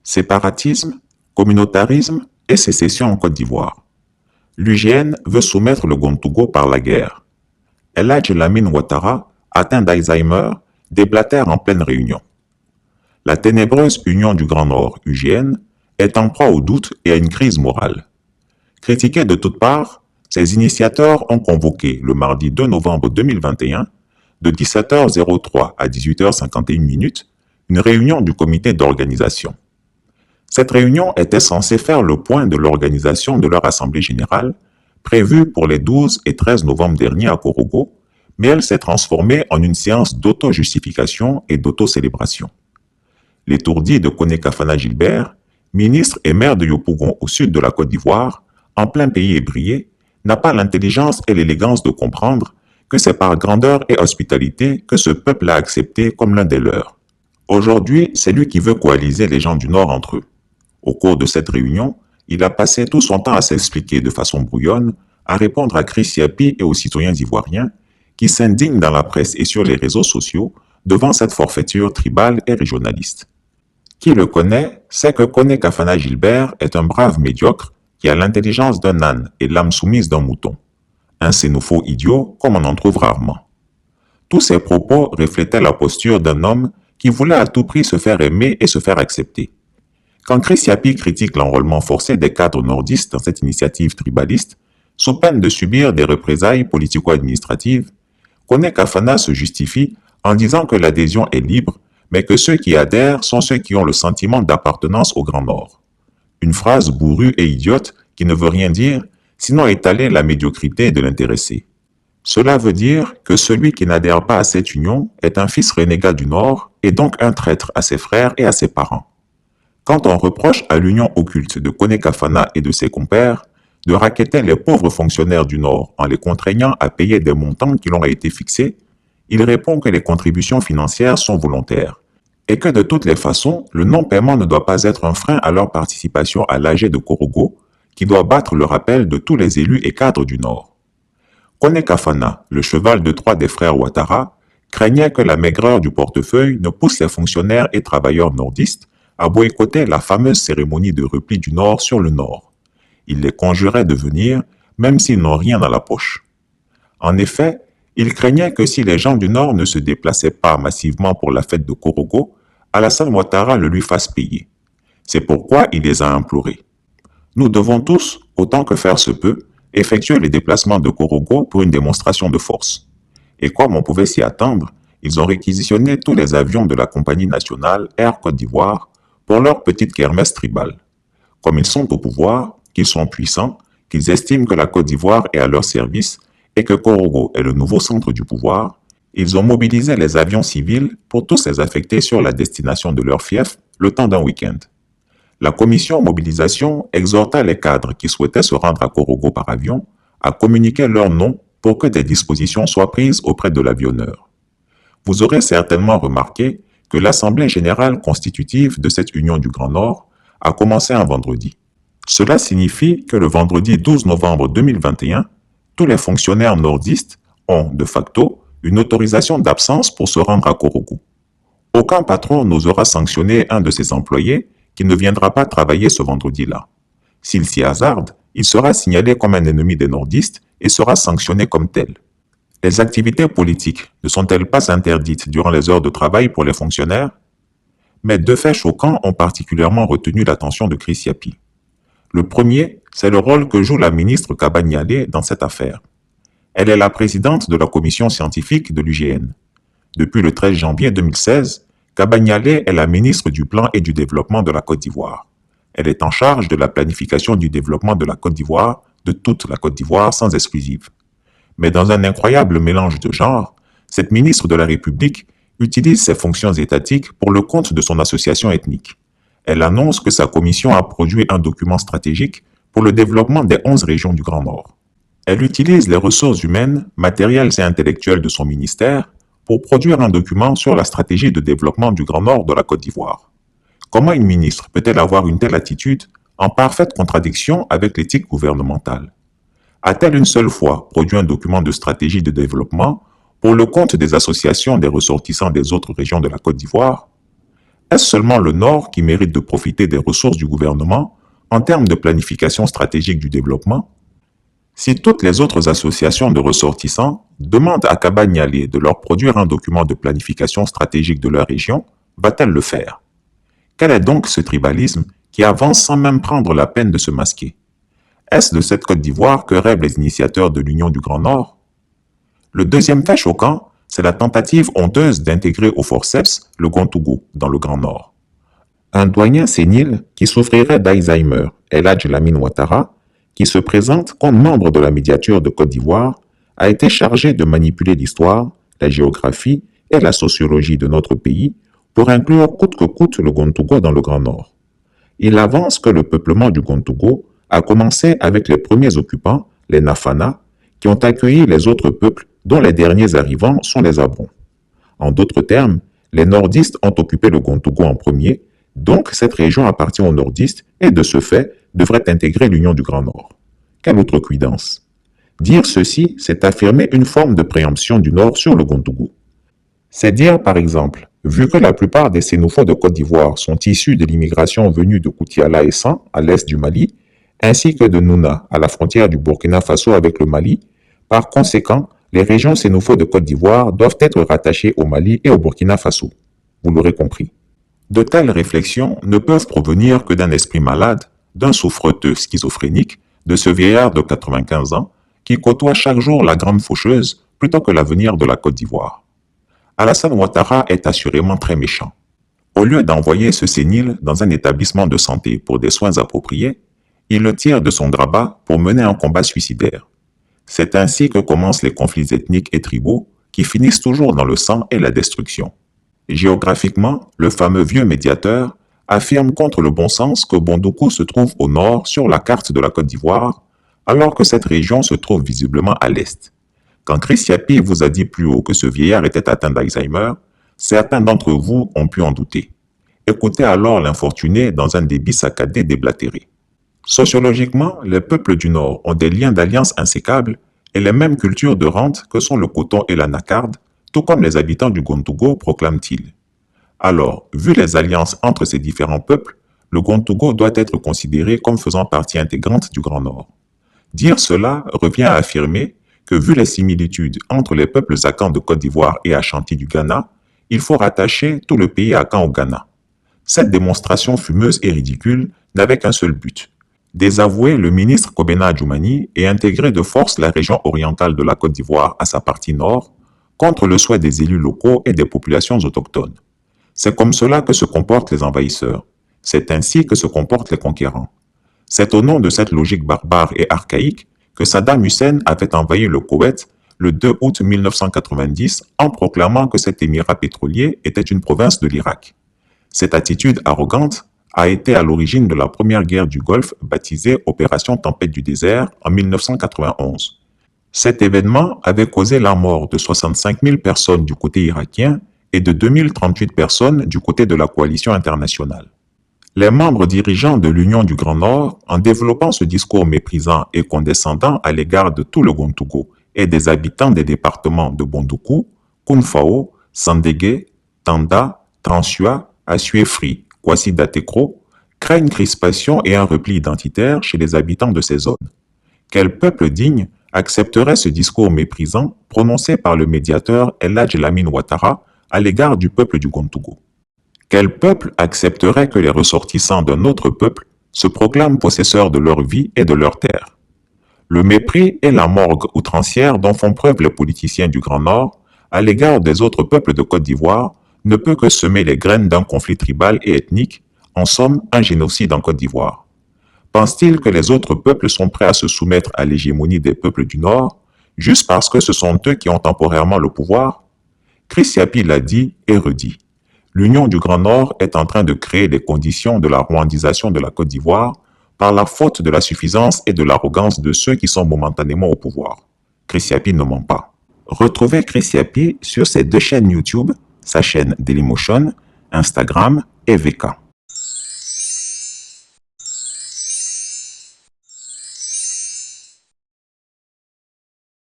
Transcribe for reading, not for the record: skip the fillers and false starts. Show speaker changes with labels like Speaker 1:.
Speaker 1: Séparatisme, communautarisme et sécession en Côte d'Ivoire. L'UGN veut soumettre le Gontougo par la guerre. El Hadj Lamine Ouattara, atteint d'Alzheimer, déblatère en pleine réunion. La ténébreuse Union du Grand Nord, UGN, est en proie au doute et à une crise morale. Critiqués de toutes parts, ses initiateurs ont convoqué le mardi 2 novembre 2021, de 17h03 à 18h51, une réunion du comité d'organisation. Cette réunion était censée faire le point de l'organisation de leur assemblée générale, prévue pour les 12 et 13 novembre dernier à Korogo, mais elle s'est transformée en une séance d'auto-justification et d'auto-célébration. L'étourdi de Kone Kafana Gilbert, ministre et maire de Yopougon au sud de la Côte d'Ivoire, en plein pays ébrié, n'a pas l'intelligence et l'élégance de comprendre que c'est par grandeur et hospitalité que ce peuple a accepté comme l'un des leurs. Aujourd'hui, c'est lui qui veut coaliser les gens du Nord entre eux. Au cours de cette réunion, il a passé tout son temps à s'expliquer de façon brouillonne, à répondre à Chris Yapi et aux citoyens ivoiriens qui s'indignent dans la presse et sur les réseaux sociaux devant cette forfaiture tribale et régionaliste. Qui le connaît sait que Kone Kafana Gilbert est un brave médiocre qui a l'intelligence d'un âne et l'âme soumise d'un mouton. Un xénophobe idiot comme on en trouve rarement. Tous ces propos reflétaient la posture d'un homme qui voulait à tout prix se faire aimer et se faire accepter. Quand Chris Yapi critique l'enrôlement forcé des cadres nordistes dans cette initiative tribaliste, sous peine de subir des représailles politico-administratives, Kone Kafana se justifie en disant que l'adhésion est libre, mais que ceux qui adhèrent sont ceux qui ont le sentiment d'appartenance au Grand Nord. Une phrase bourrue et idiote qui ne veut rien dire, sinon étaler la médiocrité de l'intéressé. Cela veut dire que celui qui n'adhère pas à cette union est un fils renégat du Nord et donc un traître à ses frères et à ses parents. Quand on reproche à l'union occulte de Kone Kafana et de ses compères de racketter les pauvres fonctionnaires du Nord en les contraignant à payer des montants qui leur ont été fixés, il répond que les contributions financières sont volontaires et que de toutes les façons, le non-paiement ne doit pas être un frein à leur participation à l'AG de Korogo, qui doit battre le rappel de tous les élus et cadres du Nord. Kone Kafana, le cheval de Troie des frères Ouattara, craignait que la maigreur du portefeuille ne pousse les fonctionnaires et travailleurs nordistes à boycotter la fameuse cérémonie de repli du Nord sur le Nord. Il les conjurait de venir, même s'ils n'ont rien dans la poche. En effet, il craignait que si les gens du Nord ne se déplaçaient pas massivement pour la fête de Korogo, Alassane Ouattara le lui fasse payer. C'est pourquoi il les a implorés. Nous devons tous, autant que faire se peut, effectuer les déplacements de Korogo pour une démonstration de force. Et comme on pouvait s'y attendre, ils ont réquisitionné tous les avions de la compagnie nationale Air Côte d'Ivoire pour leur petite kermesse tribale. Comme ils sont au pouvoir, qu'ils sont puissants, qu'ils estiment que la Côte d'Ivoire est à leur service et que Korogo est le nouveau centre du pouvoir, ils ont mobilisé les avions civils pour tous les affecter sur la destination de leur fief le temps d'un week-end. La commission mobilisation exhorta les cadres qui souhaitaient se rendre à Korogo par avion à communiquer leur nom pour que des dispositions soient prises auprès de l'avionneur. Vous aurez certainement remarqué que l'Assemblée générale constitutive de cette Union du Grand Nord a commencé un vendredi. Cela signifie que le vendredi 12 novembre 2021, tous les fonctionnaires nordistes ont, de facto, une autorisation d'absence pour se rendre à Korogo. Aucun patron n'osera sanctionner un de ses employés qui ne viendra pas travailler ce vendredi-là. S'il s'y hasarde, il sera signalé comme un ennemi des nordistes et sera sanctionné comme tel. Les activités politiques ne sont-elles pas interdites durant les heures de travail pour les fonctionnaires? Mais deux faits choquants ont particulièrement retenu l'attention de Chris Yapi. Le premier, c'est le rôle que joue la ministre Kaba Nialé dans cette affaire. Elle est la présidente de la commission scientifique de l'UGN. Depuis le 13 janvier 2016, Kaba Nialé est la ministre du Plan et du Développement de la Côte d'Ivoire. Elle est en charge de la planification du développement de la Côte d'Ivoire, de toute la Côte d'Ivoire sans exclusive. Mais dans un incroyable mélange de genres, cette ministre de la République utilise ses fonctions étatiques pour le compte de son association ethnique. Elle annonce que sa commission a produit un document stratégique pour le développement des 11 régions du Grand Nord. Elle utilise les ressources humaines, matérielles et intellectuelles de son ministère pour produire un document sur la stratégie de développement du Grand Nord de la Côte d'Ivoire. Comment une ministre peut-elle avoir une telle attitude en parfaite contradiction avec l'éthique gouvernementale? A-t-elle une seule fois produit un document de stratégie de développement pour le compte des associations des ressortissants des autres régions de la Côte d'Ivoire? Est-ce seulement le Nord qui mérite de profiter des ressources du gouvernement en termes de planification stratégique du développement? Si toutes les autres associations de ressortissants demandent à Kabanyale de leur produire un document de planification stratégique de leur région, va-t-elle le faire? Quel est donc ce tribalisme qui avance sans même prendre la peine de se masquer? Est-ce de cette Côte d'Ivoire que rêvent les initiateurs de l'Union du Grand Nord? Le deuxième fait choquant, c'est la tentative honteuse d'intégrer au forceps le Gontougou dans le Grand Nord. Un doyen sénile qui souffrirait d'Alzheimer, El Hadj Lamine Ouattara, qui se présente comme membre de la médiature de Côte d'Ivoire, a été chargé de manipuler l'histoire, la géographie et la sociologie de notre pays pour inclure coûte que coûte le Gontougou dans le Grand Nord. Il avance que le peuplement du Gontougou a commencé avec les premiers occupants, les Nafana, qui ont accueilli les autres peuples dont les derniers arrivants sont les Abrons. En d'autres termes, les nordistes ont occupé le Gontougou en premier, donc cette région appartient aux nordistes et de ce fait devrait intégrer l'Union du Grand Nord. Quelle outrecuidance! Dire ceci, c'est affirmer une forme de préemption du Nord sur le Gontougou. C'est dire, par exemple, vu que la plupart des Sénoufos de Côte d'Ivoire sont issus de l'immigration venue de Koutiala et San, à l'est du Mali, ainsi que de Nouna, à la frontière du Burkina Faso avec le Mali, par conséquent, les régions sénoufos de Côte d'Ivoire doivent être rattachées au Mali et au Burkina Faso. Vous l'aurez compris. De telles réflexions ne peuvent provenir que d'un esprit malade, d'un souffreteux schizophrénique, de ce vieillard de 95 ans qui côtoie chaque jour la grande faucheuse plutôt que l'avenir de la Côte d'Ivoire. Alassane Ouattara est assurément très méchant. Au lieu d'envoyer ce sénile dans un établissement de santé pour des soins appropriés, il le tire de son grabat pour mener un combat suicidaire. C'est ainsi que commencent les conflits ethniques et tribaux qui finissent toujours dans le sang et la destruction. Géographiquement, le fameux vieux médiateur affirme contre le bon sens que Bondoukou se trouve au nord sur la carte de la Côte d'Ivoire, alors que cette région se trouve visiblement à l'est. Quand Chris Yapi vous a dit plus haut que ce vieillard était atteint d'Alzheimer, certains d'entre vous ont pu en douter. Écoutez alors l'infortuné dans un débit saccadé déblatéré. Sociologiquement, les peuples du Nord ont des liens d'alliance insécables et les mêmes cultures de rente que sont le coton et la nacarde, tout comme les habitants du Gontougou, proclament-ils. Alors, vu les alliances entre ces différents peuples, le Gontougou doit être considéré comme faisant partie intégrante du Grand Nord. Dire cela revient à affirmer que vu les similitudes entre les peuples Akans de Côte d'Ivoire et Ashanti du Ghana, il faut rattacher tout le pays Akan au Ghana. Cette démonstration fumeuse et ridicule n'avait qu'un seul but: désavouer le ministre Kobena Adjoumani et intégrer de force la région orientale de la Côte d'Ivoire à sa partie nord, contre le souhait des élus locaux et des populations autochtones. C'est comme cela que se comportent les envahisseurs. C'est ainsi que se comportent les conquérants. C'est au nom de cette logique barbare et archaïque que Saddam Hussein avait envahi le Koweït le 2 août 1990 en proclamant que cet émirat pétrolier était une province de l'Irak. Cette attitude arrogante a été à l'origine de la première guerre du Golfe baptisée Opération Tempête du désert en 1991. Cet événement avait causé la mort de 65 000 personnes du côté irakien et de 2038 personnes du côté de la coalition internationale. Les membres dirigeants de l'Union du Grand Nord, en développant ce discours méprisant et condescendant à l'égard de tout le Gontougou et des habitants des départements de Bondoukou, Kounfao, Sandégué, Tanda, Transua, Assuéfri, Kwasi Datekro, craignent crispation et un repli identitaire chez les habitants de ces zones. Quel peuple digne accepterait ce discours méprisant prononcé par le médiateur El Hadj Lamine Ouattara à l'égard du peuple du Gontougou? Quel peuple accepterait que les ressortissants d'un autre peuple se proclament possesseurs de leur vie et de leurs terres? Le mépris et la morgue outrancière dont font preuve les politiciens du Grand Nord à l'égard des autres peuples de Côte d'Ivoire ne peut que semer les graines d'un conflit tribal et ethnique, en somme un génocide en Côte d'Ivoire. Pense-t-il que les autres peuples sont prêts à se soumettre à l'hégémonie des peuples du Nord, juste parce que ce sont eux qui ont temporairement le pouvoir? Chris Yapi l'a dit et redit. L'Union du Grand Nord est en train de créer les conditions de la rwandisation de la Côte d'Ivoire par la faute de la suffisance et de l'arrogance de ceux qui sont momentanément au pouvoir. Chris Yapi ne ment pas. Retrouvez Chris Yapi sur ses deux chaînes YouTube, sa chaîne Dailymotion, Instagram et VK.